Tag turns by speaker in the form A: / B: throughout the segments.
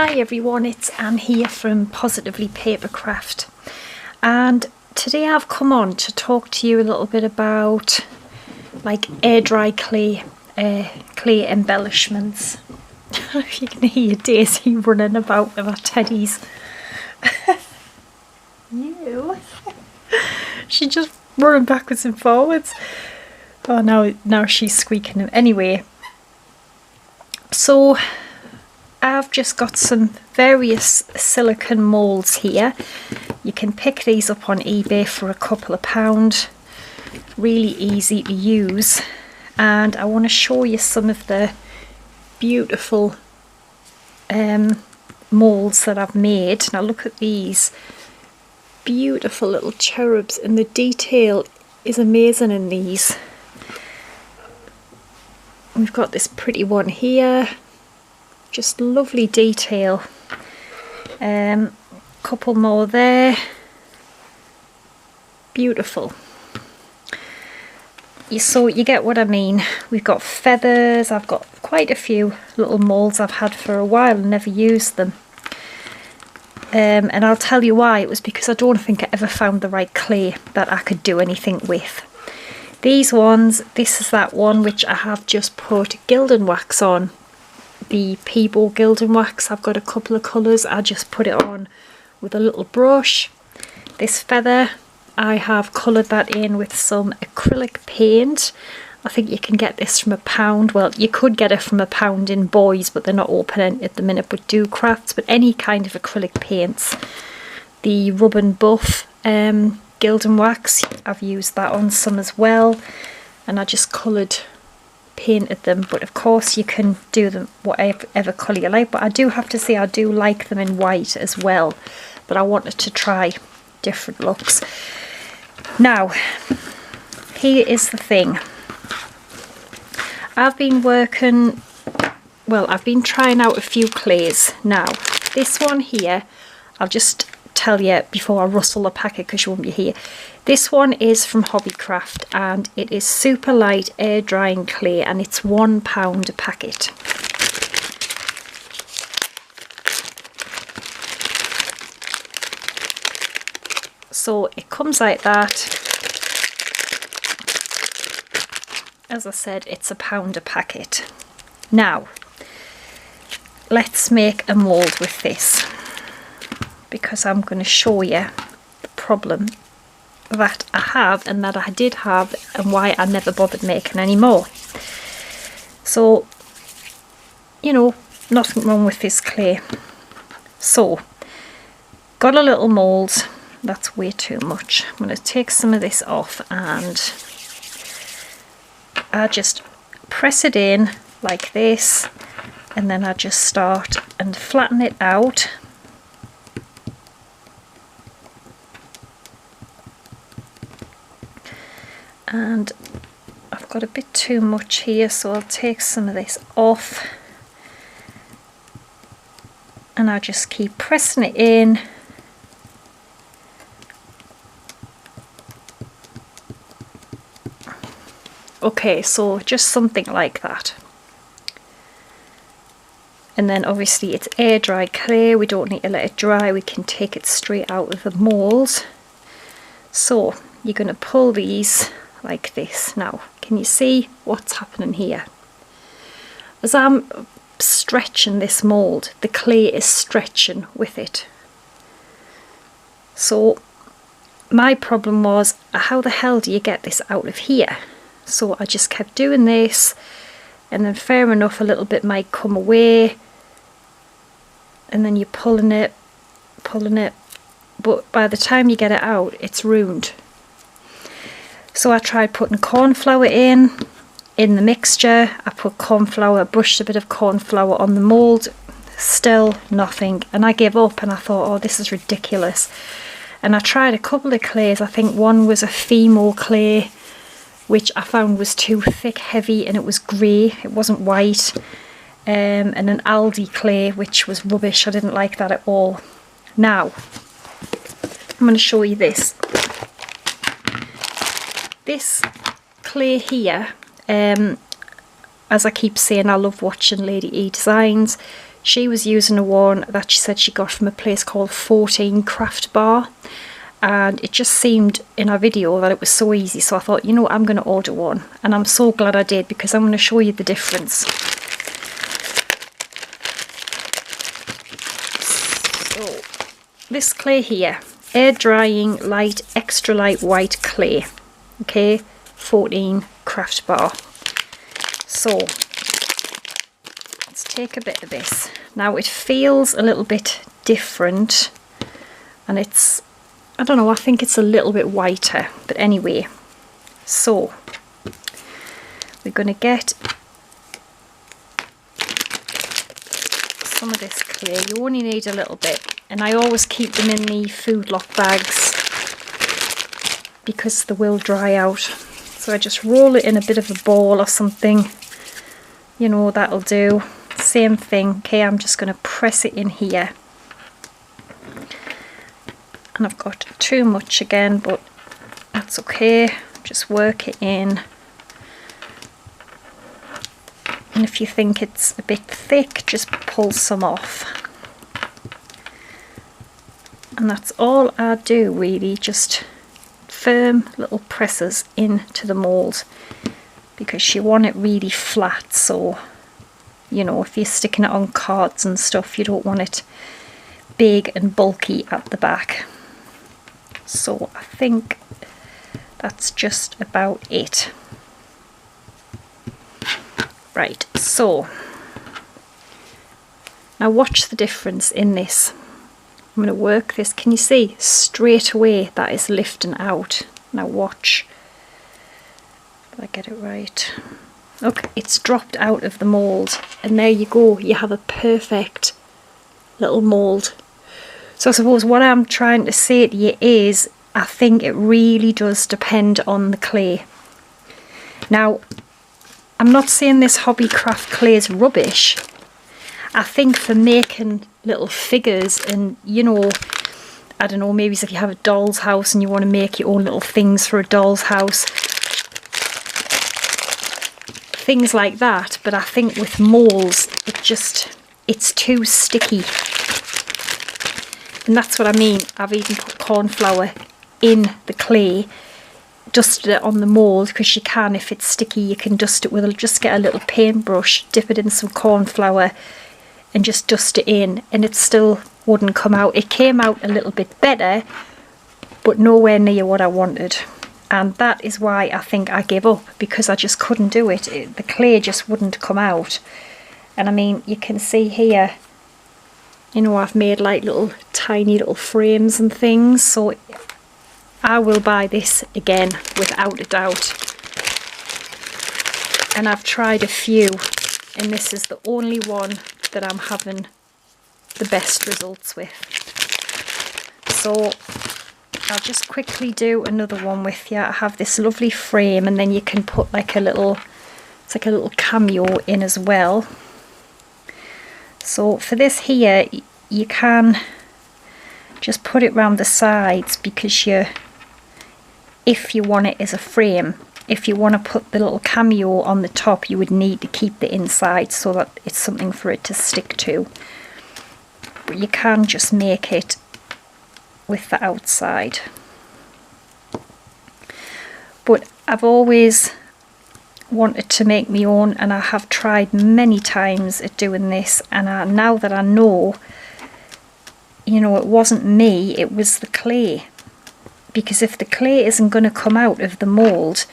A: Hi everyone, it's Anne here from Positively Papercraft, and today I've come on to talk to you a little bit about like air dry clay embellishments. I don't know if you can hear Daisy running about with her teddies. You. She's just running backwards and forwards. Oh, now she's squeaking. Anyway, so I've just got some various silicone moulds here. You can pick these up on eBay for a couple of £. Really easy to use, and I want to show you some of the beautiful moulds that I've made. Now look at these beautiful little cherubs, and the detail is amazing in these. We've got this pretty one here, just lovely detail. Couple more there, beautiful. So you get what I mean. We've got feathers. I've got quite a few little moulds I've had for a while and never used them. And I'll tell you why. It was because I don't think I ever found the right clay that I could do anything with. These ones, this is that one which I have just put gilding wax on. The Peebo gilding wax. I've got a couple of colours. I just put it on with a little brush. This feather, I have coloured that in with some acrylic paint. I think you can get this from £1. Well, you could get it from £1 in Boys, but they're not open at the minute, but Do Crafts. But any kind of acrylic paints. The Rub and Buff gilding wax, I've used that on some as well, and I just painted them. But of course you can do them whatever colour you like, but I do have to say I do like them in white as well, but I wanted to try different looks. Now here is the thing. I've been trying out a few clays. Now this one here, I'll just tell you before I rustle the packet because you won't be here. This one is from Hobbycraft, and it is super light air drying clay, and it's £1 a packet. So it comes like that. As I said, it's £1 a packet. Now let's make a mould with this, because I'm going to show you the problem that I have, and that I did have, and why I never bothered making any more. So, you know, nothing wrong with this clay. So, got a little mould. That's way too much. I'm going to take some of this off, and I just press it in like this, and then I just start and flatten it out. And I've got a bit too much here, so I'll take some of this off, and I just keep pressing it in. Okay, so just something like that. And then obviously it's air dry clay, we don't need to let it dry, we can take it straight out of the mould. So you're going to pull these like this. Now can you see what's happening here? As I'm stretching this mould, the clay is stretching with it. So my problem was, how the hell do you get this out of here? So I just kept doing this, and then fair enough, a little bit might come away, and then you're pulling it, but by the time you get it out, it's ruined. So I tried putting corn flour in the mixture. I put corn flour, brushed a bit of corn flour on the mould, still nothing, and I gave up, and I thought, oh, this is ridiculous. And I tried a couple of clays. I think one was a Fimo clay, which I found was too thick, heavy, and it was grey, it wasn't white, and an Aldi clay, which was rubbish. I didn't like that at all. Now I'm going to show you this. This clay here, as I keep saying, I love watching Lady E Designs. She was using a one that she said she got from a place called 14 Craft Bar, and it just seemed in our video that it was so easy, so I thought, you know, I'm going to order one, and I'm so glad I did, because I'm going to show you the difference. So this clay here, air drying light, extra light white clay, okay, 14 Craft Bar. So let's take a bit of this. Now it feels a little bit different, and it's, I don't know, I think it's a little bit whiter, but anyway, so we're going to get some of this clay. You only need a little bit, and I always keep them in the food lock bags because they will dry out. So I just roll it in a bit of a ball or something, you know, that'll do. Same thing. Okay, I'm just going to press it in here. And I've got too much again, but that's okay. Just work it in. And if you think it's a bit thick, just pull some off. And that's all I do really, just firm little presses into the mould, because you want it really flat, so you know, if you're sticking it on cards and stuff, you don't want it big and bulky at the back. So I think that's just about it. Right, so now watch the difference in this. I'm going to work this. Can you see straight away that is lifting out? Now watch. Did I get it right? Okay, it's dropped out of the mould, and there you go. You have a perfect little mould. So I suppose what I'm trying to say to you is, I think it really does depend on the clay. Now, I'm not saying this hobbycraft clay is rubbish. I think for making little figures and, you know, I don't know, maybe if you have a doll's house and you want to make your own little things for a doll's house, things like that. But I think with moulds, it's too sticky. And that's what I mean. I've even put corn flour in the clay, dusted it on the mould, because you can, if it's sticky, you can dust it with, just get a little paintbrush, dip it in some corn flour and just dust it in, and it still wouldn't come out. It came out a little bit better, but nowhere near what I wanted. And that is why I think I gave up, because I just couldn't do it. The clay just wouldn't come out. And I mean, you can see here, you know, I've made like little tiny little frames and things, so I will buy this again without a doubt. And I've tried a few, and this is the only one that I'm having the best results with. So I'll just quickly do another one with you. I have this lovely frame, and then you can put like a little, it's like a little cameo in as well. So for this here, you can just put it round the sides, because if you want it as a frame, if you want to put the little cameo on the top, you would need to keep the inside so that it's something for it to stick to. But you can just make it with the outside. But I've always wanted to make my own, and I have tried many times at doing this, and now that I know, you know, it wasn't me, it was the clay. Because if the clay isn't going to come out of the mould,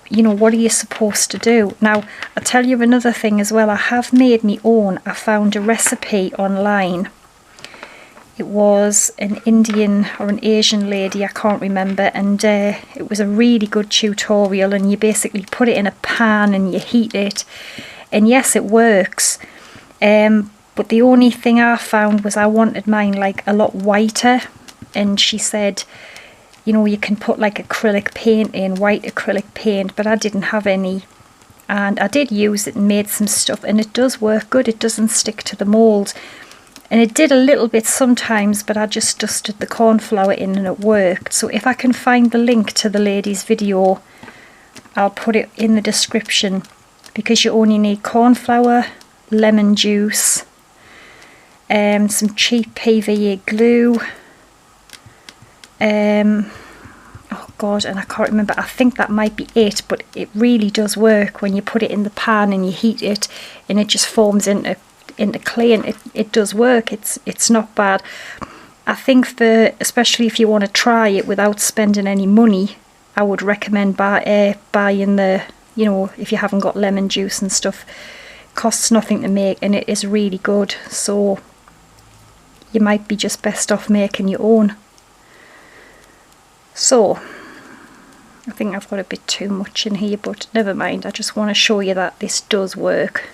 A: you know, what are you supposed to do? Now, I'll tell you another thing as well. I have made my own. I found a recipe online. It was an Indian or an Asian lady, I can't remember, and it was a really good tutorial, and you basically put it in a pan and you heat it, and yes, it works, but the only thing I found was I wanted mine like a lot whiter, and she said, you know, you can put like acrylic paint in, white acrylic paint, but I didn't have any, and I did use it and made some stuff, and it does work good. It doesn't stick to the mould, and it did a little bit sometimes, but I just dusted the corn flour in and it worked. So if I can find the link to the lady's video, I'll put it in the description, because you only need corn flour, lemon juice, some cheap PVA glue, oh god, and I can't remember, I think that might be it, but it really does work when you put it in the pan and you heat it and it just forms into clay, and it does work. It's not bad. I think for, especially if you want to try it without spending any money, I would recommend buying the, you know, if you haven't got lemon juice and stuff. It costs nothing to make and it is really good, so you might be just best off making your own. So I think I've got a bit too much in here, but never mind, I just want to show you that this does work.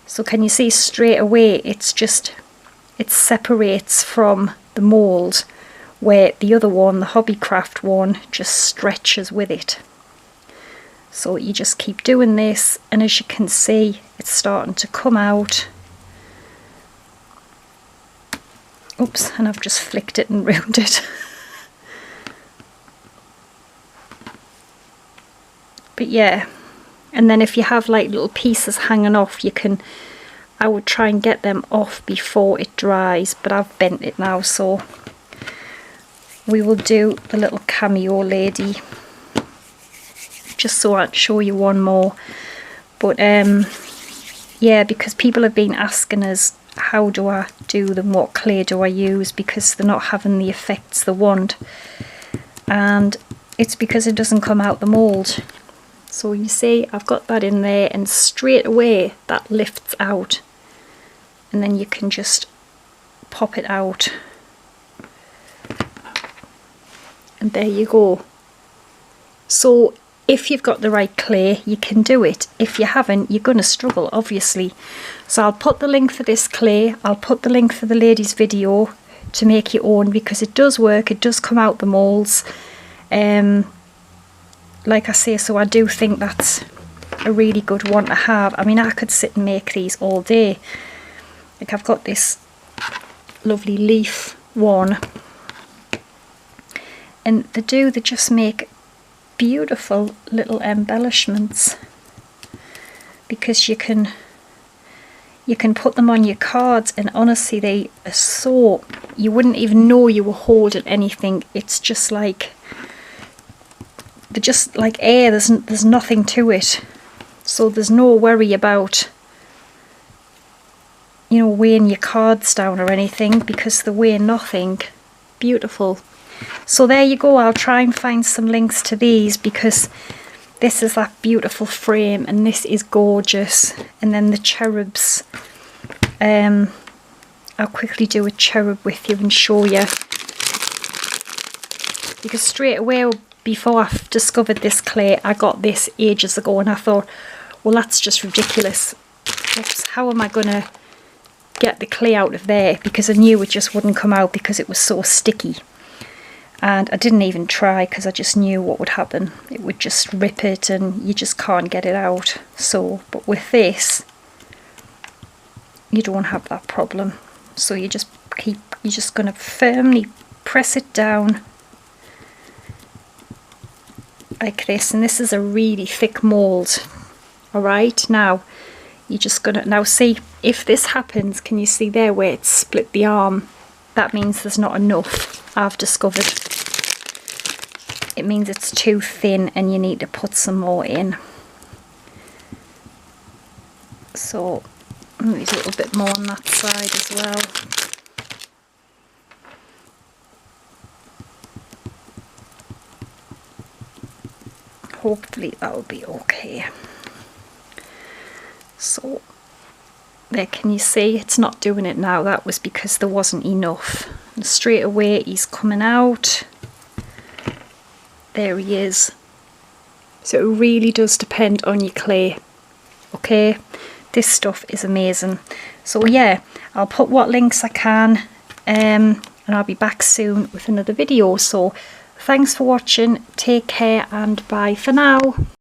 A: So can you see straight away it's just, it separates from the mould, where the other one, the Hobbycraft one, just stretches with it. So you just keep doing this, and as you can see, it's starting to come out. Oops, and I've just flicked it and ruined it. But yeah, and then if you have like little pieces hanging off, you can, I would try and get them off before it dries, but I've bent it now, so we will do the little cameo lady just so I'll show you one more. But yeah, because people have been asking us, how do I do them, what clay do I use, because they're not having the effects they want, and it's because it doesn't come out the mould. So you see, I've got that in there, and straight away that lifts out, and then you can just pop it out, and there you go. So if you've got the right clay, you can do it. If you haven't, you're going to struggle, obviously. So I'll put the link for this clay, I'll put the link for the lady's video to make your own, because it does work, it does come out the moulds. Like I say, so I do think that's a really good one to have. I mean, I could sit and make these all day. Like I've got this lovely leaf one, and they just make beautiful little embellishments, because you can put them on your cards, and honestly they are so, you wouldn't even know you were holding anything. It's just like, they're just like air, there's nothing to it, so there's no worry about, you know, weighing your cards down or anything, because they weigh nothing. Beautiful. So there you go, I'll try and find some links to these, because this is that beautiful frame and this is gorgeous. And then the cherubs, I'll quickly do a cherub with you and show you, because straight away before I discovered this clay, I got this ages ago and I thought, well, that's just ridiculous. Oops, how am I going to get the clay out of there? Because I knew it just wouldn't come out because it was so sticky. And I didn't even try, because I just knew what would happen. It would just rip it and you just can't get it out. So, but with this, you don't have that problem. So you just you're just going to firmly press it down like this, and this is a really thick mould. Alright, now you're just gonna, now see, if this happens, can you see there where it's split the arm? That means there's not enough, I've discovered. It means it's too thin and you need to put some more in. So maybe a little bit more on that side as well. Hopefully that will be okay. So there, can you see it's not doing it now? That was because there wasn't enough. And straight away he's coming out. There he is. So it really does depend on your clay. Okay, this stuff is amazing. So yeah, I'll put what links I can, and I'll be back soon with another video. So thanks for watching, take care, and bye for now.